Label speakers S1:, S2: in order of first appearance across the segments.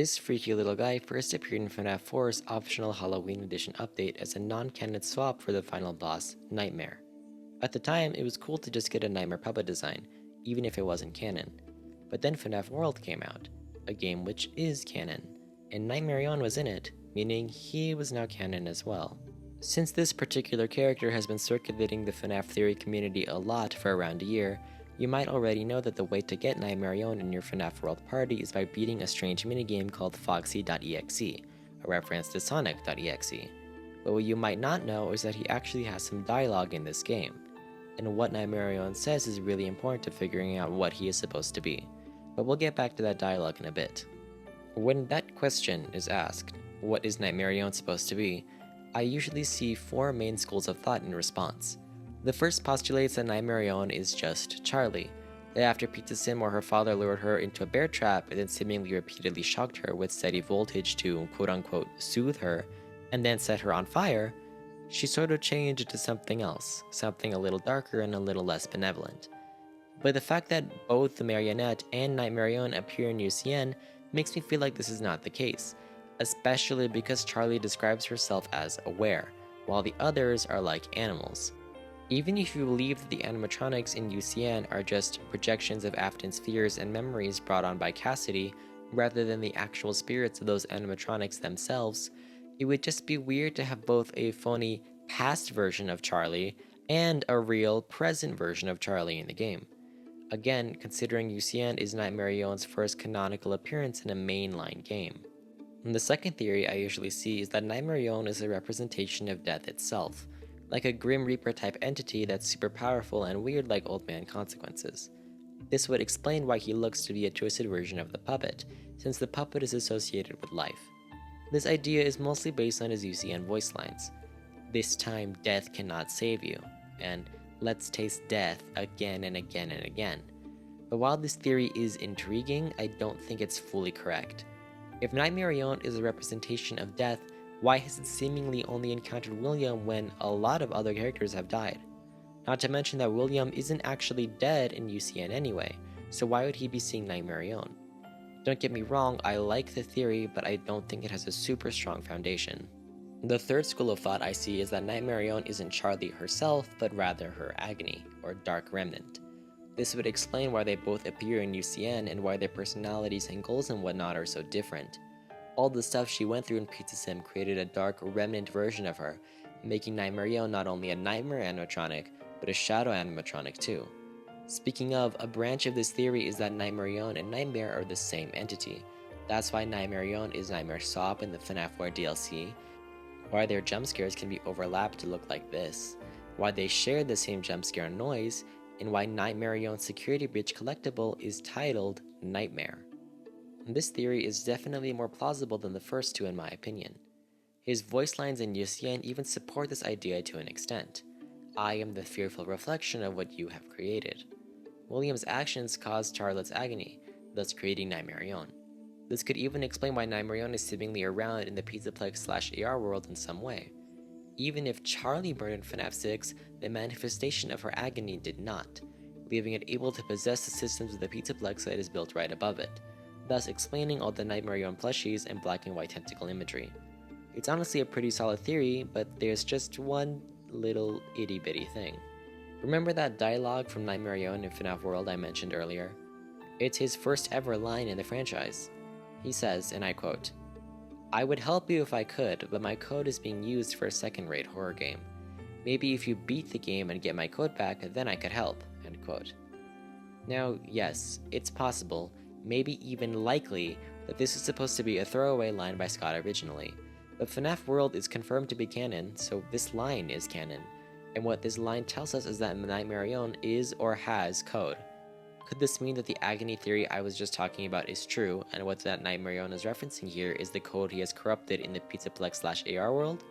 S1: This freaky little guy first appeared in FNAF 4's optional Halloween edition update as a non-canon swap for the final boss, Nightmare. At the time, it was cool to just get a Nightmare puppet design, even if it wasn't canon. But then FNAF World came out, a game which is canon, and Nightmarionne was in it, meaning he was now canon as well. Since this particular character has been circulating the FNAF theory community a lot for around a year, you might already know that the way to get Nightmarionne in your FNAF World party is by beating a strange minigame called Foxy.exe, a reference to Sonic.exe. But what you might not know is that he actually has some dialogue in this game, and what Nightmarionne says is really important to figuring out what he is supposed to be. But we'll get back to that dialogue in a bit. When that question is asked, what is Nightmarionne supposed to be, I usually see four main schools of thought in response. The first postulates that Nightmarionne is just Charlie, that after Pizza Sim or her father lured her into a bear trap and then seemingly repeatedly shocked her with steady voltage to quote-unquote soothe her, and then set her on fire, she sort of changed into something else, something a little darker and a little less benevolent. But the fact that both the Marionette and Nightmarionne appear in UCN makes me feel like this is not the case, especially because Charlie describes herself as aware, while the others are like animals. Even if you believe that the animatronics in UCN are just projections of Afton's fears and memories brought on by Cassidy, rather than the actual spirits of those animatronics themselves, it would just be weird to have both a phony past version of Charlie and a real present version of Charlie in the game. Again, considering UCN is Nightmarionne's first canonical appearance in a mainline game. And the second theory I usually see is that Nightmarionne is a representation of death itself, like a Grim Reaper type entity that's super powerful and weird like Old Man Consequences. This would explain why he looks to be a twisted version of the puppet, since the puppet is associated with life. This idea is mostly based on his UCN voice lines. "This time death cannot save you," and "let's taste death again and again and again." But while this theory is intriguing, I don't think it's fully correct. If Nightmarionne is a representation of death, why has it seemingly only encountered William when a lot of other characters have died? Not to mention that William isn't actually dead in UCN anyway, so why would he be seeing Nightmarionne? Don't get me wrong, I like the theory, but I don't think it has a super strong foundation. The third school of thought I see is that Nightmarionne isn't Charlie herself, but rather her agony, or dark remnant. This would explain why they both appear in UCN and why their personalities and goals and whatnot are so different. All the stuff she went through in Pizza Sim created a dark remnant version of her, making Nightmarionne not only a nightmare animatronic, but a shadow animatronic too. Speaking of, a branch of this theory is that Nightmarionne and Nightmare are the same entity. That's why Nightmarionne is Nightmare Sop in the FNAF 4 DLC, why their jump scares can be overlapped to look like this, why they share the same jump scare noise, and why Nightmarionne's security breach collectible is titled Nightmare. This theory is definitely more plausible than the first two in my opinion. His voice lines in UCN even support this idea to an extent. "I am the fearful reflection of what you have created." William's actions caused Charlotte's agony, thus creating Nightmarionne. This could even explain why Nightmarionne is seemingly around in the Pizzaplex/AR world in some way. Even if Charlie burned in FNAF 6, the manifestation of her agony did not, leaving it able to possess the systems of the Pizzaplex that is built right above it, thus explaining all the Nightmarionne plushies and black and white tentacle imagery. It's honestly a pretty solid theory, but there's just one little itty bitty thing. Remember that dialogue from Nightmarionne in FNAF World I mentioned earlier? It's his first ever line in the franchise. He says, and I quote, "I would help you if I could, but my code is being used for a second-rate horror game. Maybe if you beat the game and get my code back, then I could help," end quote. Now, yes, it's possible, maybe even likely, that this is supposed to be a throwaway line by Scott originally, but FNAF World is confirmed to be canon, so this line is canon, and what this line tells us is that Nightmarionne is or has code. Could this mean that the agony theory I was just talking about is true, and what that Nightmarionne is referencing here is the code he has corrupted in the Pizzaplex/AR world?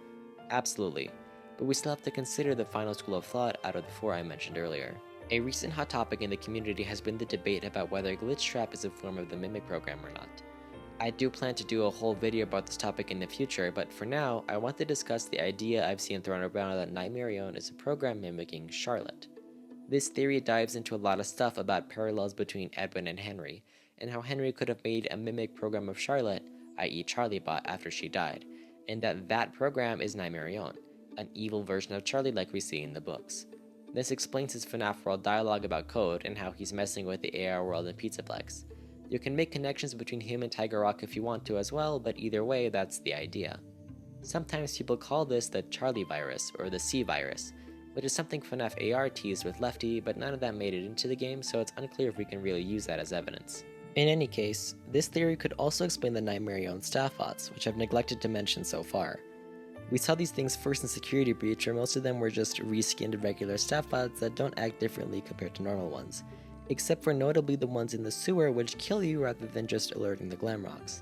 S1: Absolutely, but we still have to consider the final school of thought out of the four I mentioned earlier. A recent hot topic in the community has been the debate about whether Glitch Trap is a form of the Mimic program or not. I do plan to do a whole video about this topic in the future, but for now, I want to discuss the idea I've seen thrown around that Nightmarionne is a program mimicking Charlotte. This theory dives into a lot of stuff about parallels between Edwin and Henry, and how Henry could have made a mimic program of Charlotte, i.e. Charlie bought after she died, and that program is Nightmarionne, an evil version of Charlie like we see in the books. This explains his FNAF World dialogue about code and how he's messing with the AR world in Pizzaplex. You can make connections between him and Tiger Rock if you want to as well, but either way, that's the idea. Sometimes people call this the Charlie virus or the C virus, which is something FNAF AR teased with Lefty, but none of that made it into the game, so it's unclear if we can really use that as evidence. In any case, this theory could also explain the Nightmarionne staff bots, which I've neglected to mention so far. We saw these things first in Security Breach, where most of them were just reskinned regular staff bots that don't act differently compared to normal ones, except for notably the ones in the sewer which kill you rather than just alerting the Glamrocks.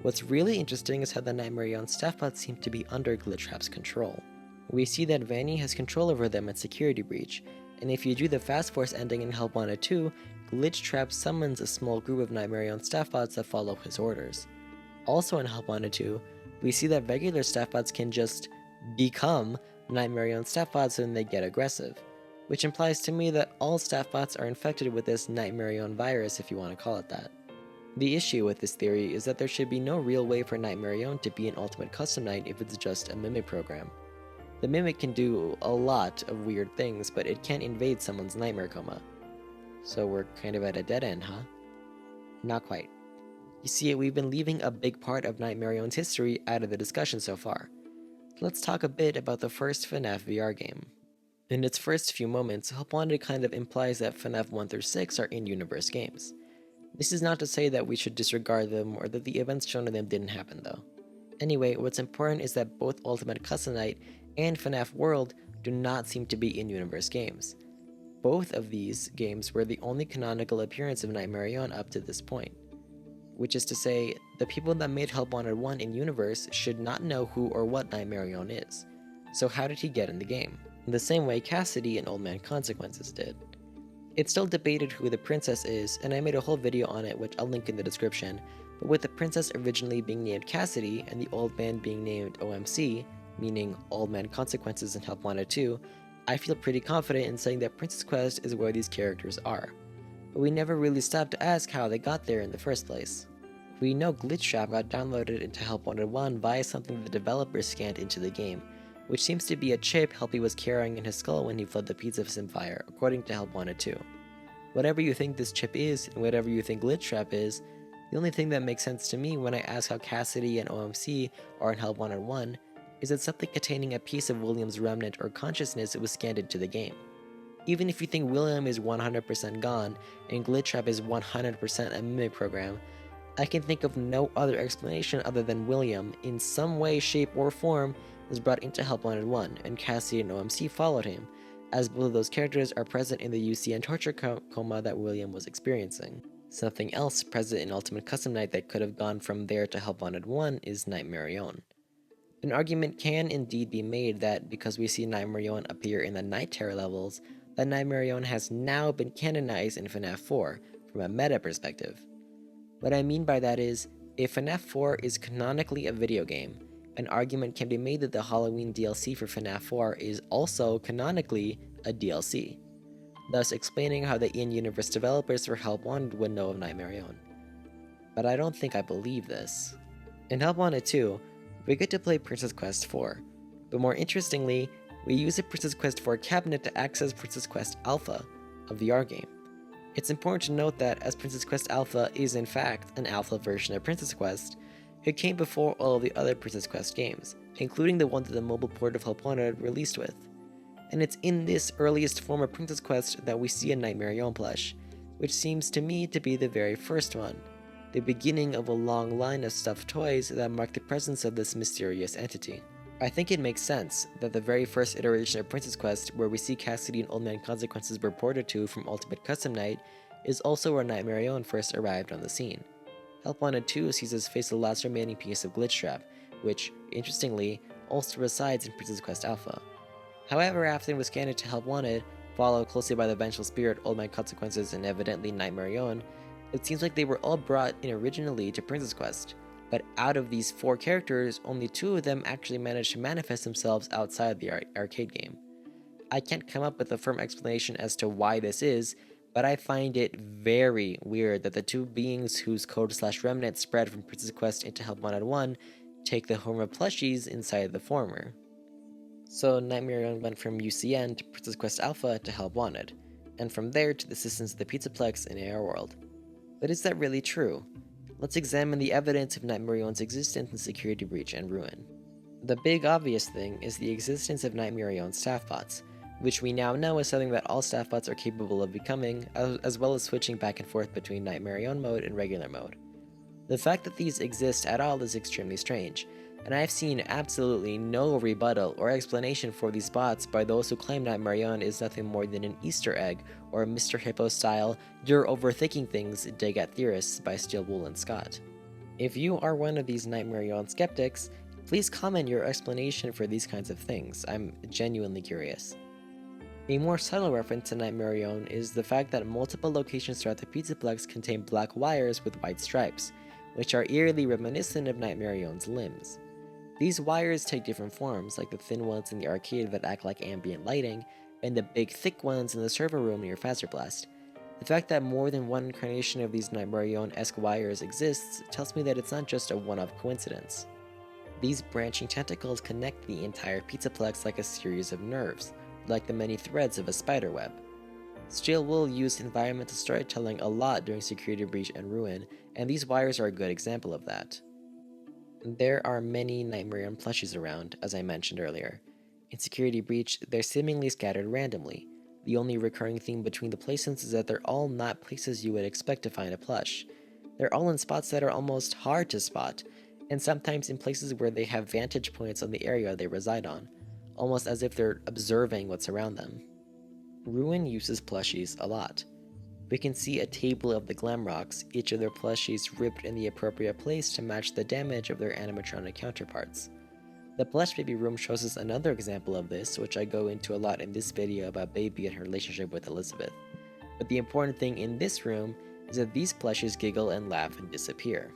S1: What's really interesting is how the Nightmarionne staff bots seem to be under Glitchtrap's control. We see that Vanny has control over them at Security Breach, and if you do the Fast Force ending in Help Wanted 2, Glitchtrap summons a small group of Nightmarionne staff bots that follow his orders. Also in Help Wanted 2, we see that regular staff bots can just become Nightmarionne staff bots when they get aggressive, which implies to me that all staff bots are infected with this Nightmarionne virus, if you want to call it that. The issue with this theory is that there should be no real way for Nightmarionne to be an Ultimate Custom Night if it's just a Mimic program. The Mimic can do a lot of weird things, but it can't invade someone's nightmare coma. So we're kind of at a dead end, huh? Not quite. You see, we've been leaving a big part of Nightmarionne's history out of the discussion so far. Let's talk a bit about the first FNAF VR game. In its first few moments, Help Wanted kind of implies that FNAF 1 through 6 are in-universe games. This is not to say that we should disregard them or that the events shown in them didn't happen though. Anyway, what's important is that both Ultimate Custom Night and FNAF World do not seem to be in-universe games. Both of these games were the only canonical appearance of Nightmarionne up to this point. Which is to say, the people that made Help Wanted 1 in-universe should not know who or what Nightmarionne is. So how did he get in the game? In the same way Cassidy and Old Man Consequences did. It's still debated who the princess is, and I made a whole video on it which I'll link in the description, but with the princess originally being named Cassidy and the old man being named OMC, meaning Old Man Consequences in Help Wanted 2, I feel pretty confident in saying that Princess Quest is where these characters are. But we never really stopped to ask how they got there in the first place. We know Glitchtrap got downloaded into Help Wanted 1 via something the developers scanned into the game, which seems to be a chip Helpy was carrying in his skull when he fled the Pizza Sim fire, according to Help Wanted 2. Whatever you think this chip is, and whatever you think Glitchtrap is, the only thing that makes sense to me when I ask how Cassidy and OMC are in Help Wanted 1 is that something containing a piece of William's remnant or consciousness was scanned into the game. Even if you think William is 100% gone and Glitchtrap is 100% a mimic program, I can think of no other explanation other than William, in some way, shape, or form, was brought into Help Wanted 1, and Cassidy and OMC followed him, as both of those characters are present in the UCN torture coma that William was experiencing. Something else present in Ultimate Custom Night that could have gone from there to Help Wanted 1 is Nightmarionne. An argument can indeed be made that because we see Nightmarionne appear in the Night Terror levels, that Nightmarionne has now been canonized in FNAF 4, from a meta perspective. What I mean by that is, if FNAF 4 is canonically a video game, an argument can be made that the Halloween DLC for FNAF 4 is also canonically a DLC, thus explaining how the in-universe developers for Help Wanted would know of Nightmarionne. But I don't think I believe this. In Help Wanted 2, we get to play Princess Quest 4, but more interestingly, we use a Princess Quest 4 cabinet to access Princess Quest Alpha, a VR game. It's important to note that as Princess Quest Alpha is in fact an alpha version of Princess Quest, it came before all of the other Princess Quest games, including the one that the mobile port of Help Wanted released with. And it's in this earliest form of Princess Quest that we see a Nightmarionne plush, which seems to me to be the very first one, the beginning of a long line of stuffed toys that mark the presence of this mysterious entity. I think it makes sense that the very first iteration of Princess Quest, where we see Cassidy and Old Man Consequences reported to from Ultimate Custom Night, is also where Nightmarionne first arrived on the scene. Help Wanted 2 sees us face the last remaining piece of Glitchtrap, which, interestingly, also resides in Princess Quest Alpha. However, after it was scanned into Help Wanted, followed closely by the Vengeful Spirit, Old Man Consequences, and evidently Nightmarionne, it seems like they were all brought in originally to Princess Quest. But out of these 4 characters, only 2 of them actually managed to manifest themselves outside the arcade game. I can't come up with a firm explanation as to why this is, but I find it very weird that the two beings whose code/remnant spread from Princess Quest into Help Wanted 1 take the home of plushies inside the former. So Nightmarionne went from UCN to Princess Quest Alpha to Help Wanted, and from there to the assistance of the Pizzaplex in AR World. But is that really true? Let's examine the evidence of Nightmarionne's existence in Security Breach and Ruin. The big obvious thing is the existence of Nightmarionne's staff bots, which we now know is something that all staff bots are capable of becoming, as well as switching back and forth between Nightmarionne mode and regular mode. The fact that these exist at all is extremely strange, and I've seen absolutely no rebuttal or explanation for these bots by those who claim Nightmarionne is nothing more than an Easter egg or Mr. Hippo style "you're overthinking things" dig at theorists by Steel Wool and Scott. If you are one of these Nightmarionne skeptics, please comment your explanation for these kinds of things. I'm genuinely curious. A more subtle reference to Nightmarionne is the fact that multiple locations throughout the Pizzaplex contain black wires with white stripes, which are eerily reminiscent of Nightmarionne's limbs. These wires take different forms, like the thin ones in the arcade that act like ambient lighting, and the big thick ones in the server room near Fasterblast. The fact that more than one incarnation of these Nightmarionne-esque wires exists tells me that it's not just a one-off coincidence. These branching tentacles connect the entire Pizzaplex like a series of nerves, like the many threads of a spider web. Steel Wool used environmental storytelling a lot during Security Breach and Ruin, and these wires are a good example of that. There are many Nightmarionne plushies around, as I mentioned earlier. In Security Breach, they're seemingly scattered randomly. The only recurring theme between the placements is that they're all not places you would expect to find a plush. They're all in spots that are almost hard to spot, and sometimes in places where they have vantage points on the area they reside on, almost as if they're observing what's around them. Ruin uses plushies a lot. We can see a table of the Glamrocks, each of their plushies ripped in the appropriate place to match the damage of their animatronic counterparts. The Plush Baby room shows us another example of this, which I go into a lot in this video about Baby and her relationship with Elizabeth. But the important thing in this room is that these plushies giggle and laugh and disappear.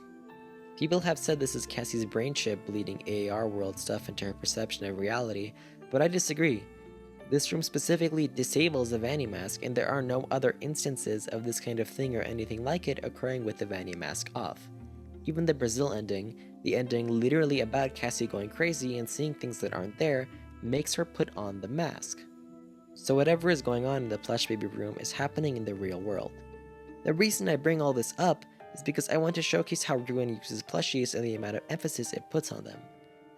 S1: People have said this is Cassie's brain chip bleeding AR world stuff into her perception of reality, but I disagree. This room specifically disables the Vanny mask, and there are no other instances of this kind of thing or anything like it occurring with the Vanny mask off. Even the Brazil ending, the ending literally about Cassie going crazy and seeing things that aren't there, makes her put on the mask. So whatever is going on in the Plush Baby room is happening in the real world. The reason I bring all this up is because I want to showcase how Ruin uses plushies and the amount of emphasis it puts on them.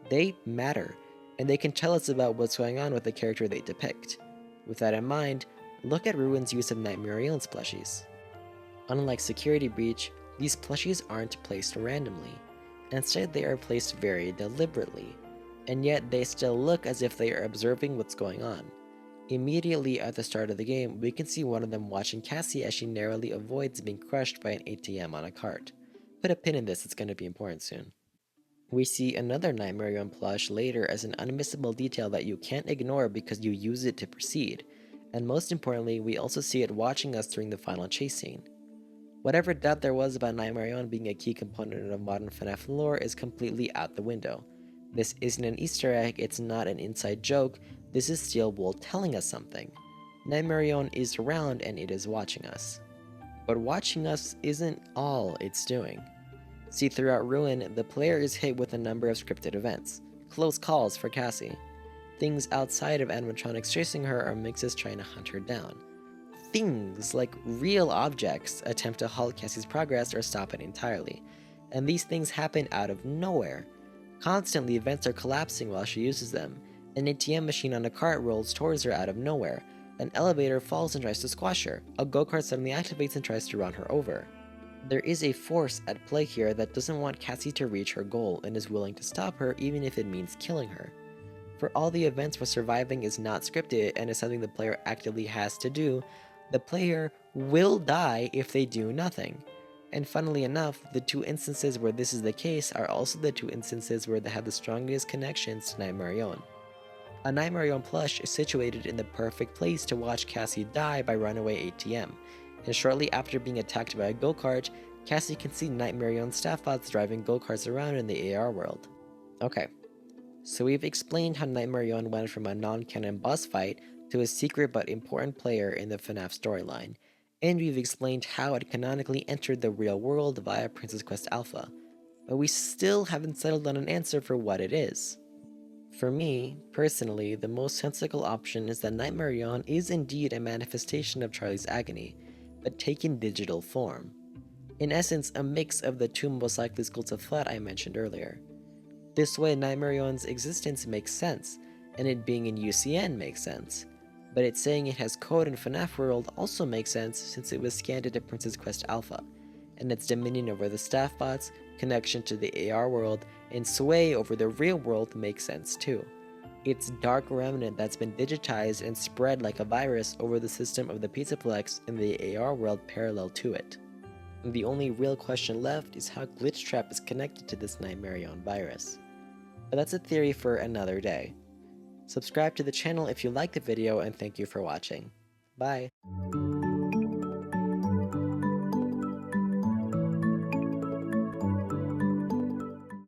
S1: They matter, and they can tell us about what's going on with the character they depict. With that in mind, look at Ruin's use of Nightmarionne's plushies. Unlike Security Breach, these plushies aren't placed randomly. Instead, they are placed very deliberately, and yet they still look as if they are observing what's going on. Immediately at the start of the game, we can see one of them watching Cassie as she narrowly avoids being crushed by an ATM on a cart. Put a pin in this, it's going to be important soon. We see another Nightmarionne plush later as an unmissable detail that you can't ignore because you use it to proceed, and most importantly, we also see it watching us during the final chase scene. Whatever doubt there was about Nightmarionne being a key component of modern FNAF lore is completely out the window. This isn't an Easter egg, it's not an inside joke, this is Steel Wool telling us something. Nightmarionne is around and it is watching us. But watching us isn't all it's doing. See, throughout Ruin, the player is hit with a number of scripted events. Close calls for Cassie. Things outside of animatronics chasing her or Mixes trying to hunt her down. Things like real objects attempt to halt Cassie's progress or stop it entirely. And these things happen out of nowhere. Constantly, events are collapsing while she uses them. An ATM machine on a cart rolls towards her out of nowhere. An elevator falls and tries to squash her. A go-kart suddenly activates and tries to run her over. There is a force at play here that doesn't want Cassie to reach her goal and is willing to stop her even if it means killing her. For all the events where surviving is not scripted and is something the player actively has to do, the player will die if they do nothing. And funnily enough, the two instances where this is the case are also the two instances where they have the strongest connections to Nightmarionne. A Nightmarionne plush is situated in the perfect place to watch Cassie die by runaway ATM, and shortly after being attacked by a go-kart, Cassie can see Nightmarionne staff bots driving go-karts around in the AR world. Okay, so we've explained how Nightmarionne went from a non-canon boss fight to a secret but important player in the FNAF storyline, and we've explained how it canonically entered the real world via Princess Quest Alpha, but we still haven't settled on an answer for what it is. For me, personally, the most sensible option is that Nightmarionne is indeed a manifestation of Charlie's agony, but taken digital form. In essence, a mix of the two most likely schools of thought I mentioned earlier. This way, Nightmarionne's existence makes sense, and it being in UCN makes sense, but it saying it has code in FNAF World also makes sense since it was scanned into Princess Quest Alpha, and its dominion over the staff bots, connection to the AR world, and sway over the real world makes sense too. It's dark remnant that's been digitized and spread like a virus over the system of the Pizzaplex in the AR world parallel to it. And the only real question left is how Glitchtrap is connected to this Nightmarionne virus. But that's a theory for another day. Subscribe to the channel if you liked the video, and thank you for watching. Bye!